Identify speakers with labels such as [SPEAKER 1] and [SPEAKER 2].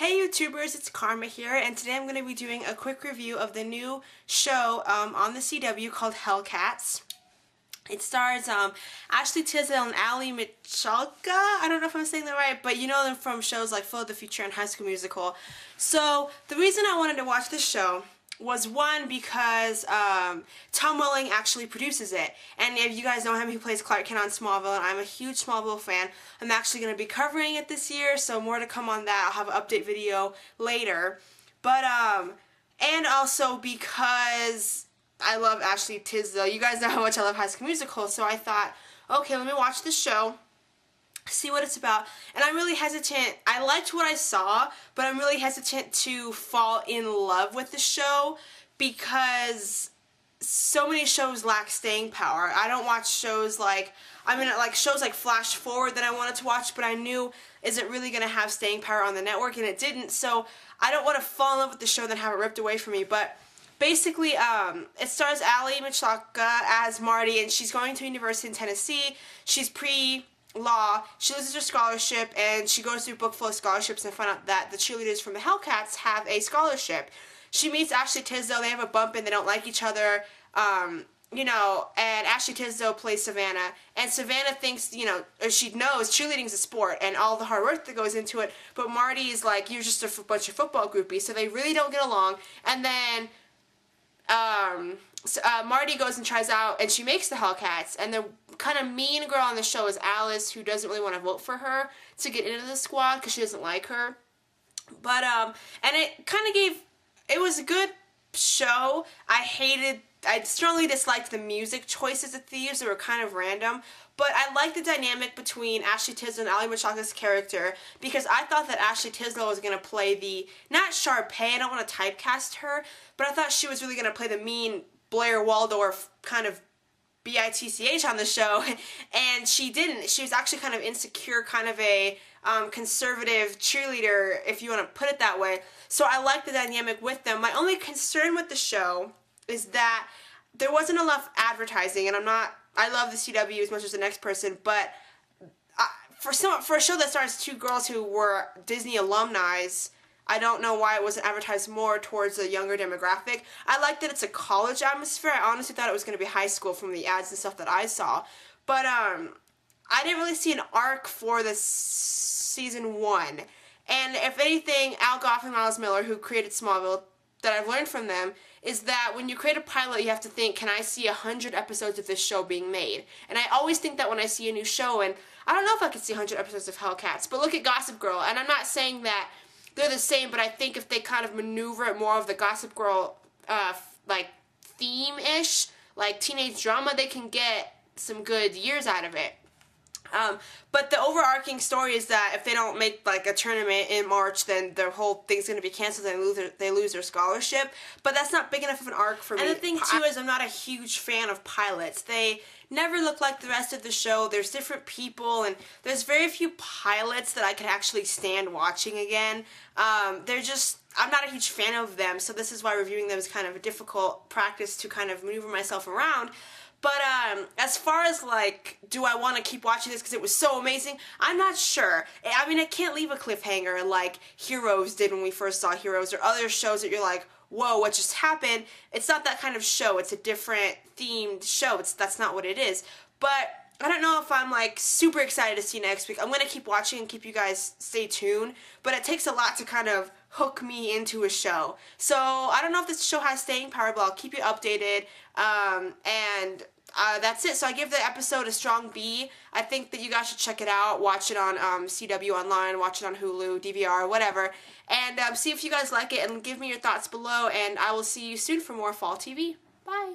[SPEAKER 1] Hey YouTubers, it's Karma here, and today I'm going to be doing a quick review of the new show on the CW called Hellcats. It stars Ashley Tisdale and Ali Michalka. I don't know if I'm saying that right, but you know them from shows like Phil the Future and High School Musical. So the reason I wanted to watch this show was one, because Tom Welling actually produces it. And if you guys know him, he plays Clark Kent on Smallville, and I'm a huge Smallville fan. I'm actually going to be covering it this year, so more to come on that. I'll have an update video later. But, and also because I love Ashley Tisdale. You guys know how much I love High School Musical, so I thought, okay, let me watch this show, see what it's about. And I'm really hesitant. I liked what I saw, but I'm really hesitant to fall in love with the show because so many shows lack staying power. I don't watch shows like, shows like Flash Forward that I wanted to watch, but I knew, is it really going to have staying power on the network? And it didn't, so I don't want to fall in love with the show and then have it ripped away from me. But basically, it stars Ali Michalka as Marty, and she's going to university in Tennessee. She's pre-law. She loses her scholarship, and she goes through a book full of scholarships and find out that the cheerleaders from the Hellcats have a scholarship. She meets Ashley Tisdale. They have a bump, and they don't like each other. You know, and Ashley Tisdale plays Savannah, and Savannah thinks, you know, or she knows cheerleading's a sport and all the hard work that goes into it, but Marty is like, you're just a bunch of football groupies, so they really don't get along. And then Marty goes and tries out, and she makes the Hellcats, and the kind of mean girl on the show is Alice, who doesn't really want to vote for her to get into the squad because she doesn't like her. But, and it kind of it was a good show. I strongly disliked the music choices of Thieves. They were kind of random. But I liked the dynamic between Ashley Tisdale and Ali Michalka's character, because I thought that Ashley Tisdale was going to play the, not Sharpay, I don't want to typecast her, but I thought she was really going to play the mean Blair Waldorf kind of bitch on the show, and she didn't. She was actually kind of insecure, kind of a conservative cheerleader, if you want to put it that way. So I liked the dynamic with them. My only concern with the show is that there wasn't enough advertising, and I love the CW as much as the next person, but for a show that stars two girls who were Disney alumni, I don't know why it wasn't advertised more towards a younger demographic. I like that it's a college atmosphere. I honestly thought it was going to be high school from the ads and stuff that I saw, but I didn't really see an arc for this season 1. And if anything, Al Gough and Miles Miller, who created Smallville, that I've learned from them, is that when you create a pilot, you have to think, can I see 100 episodes of this show being made? And I always think that when I see a new show, and I don't know if I could see 100 episodes of Hellcats, but look at Gossip Girl, and I'm not saying that they're the same, but I think if they kind of maneuver it more of the Gossip Girl, like, theme-ish, like teenage drama, they can get some good years out of it. But the overarching story is that if they don't make like a tournament in March, then their whole thing's going to be canceled and they lose their scholarship. But that's not big enough of an arc for me. And the thing too is I'm not a huge fan of pilots. They never look like the rest of the show. There's different people, and there's very few pilots that I could actually stand watching again. I'm not a huge fan of them, so this is why reviewing them is kind of a difficult practice to kind of maneuver myself around. But as far as, like, do I want to keep watching this because it was so amazing, I'm not sure. I mean, it can't leave a cliffhanger like Heroes did when we first saw Heroes, or other shows that you're like, whoa, what just happened? It's not that kind of show. It's a different themed show. That's not what it is. But I don't know if I'm, like, super excited to see next week. I'm going to keep watching and keep you guys stay tuned, but it takes a lot to kind of hook me into a show. So I don't know if this show has staying power, but I'll keep you updated. And that's it. So I give the episode a strong B. I think that you guys should check it out. Watch it on CW Online, watch it on Hulu, DVR, whatever. And see if you guys like it, and give me your thoughts below. And I will see you soon for more Fall TV. Bye.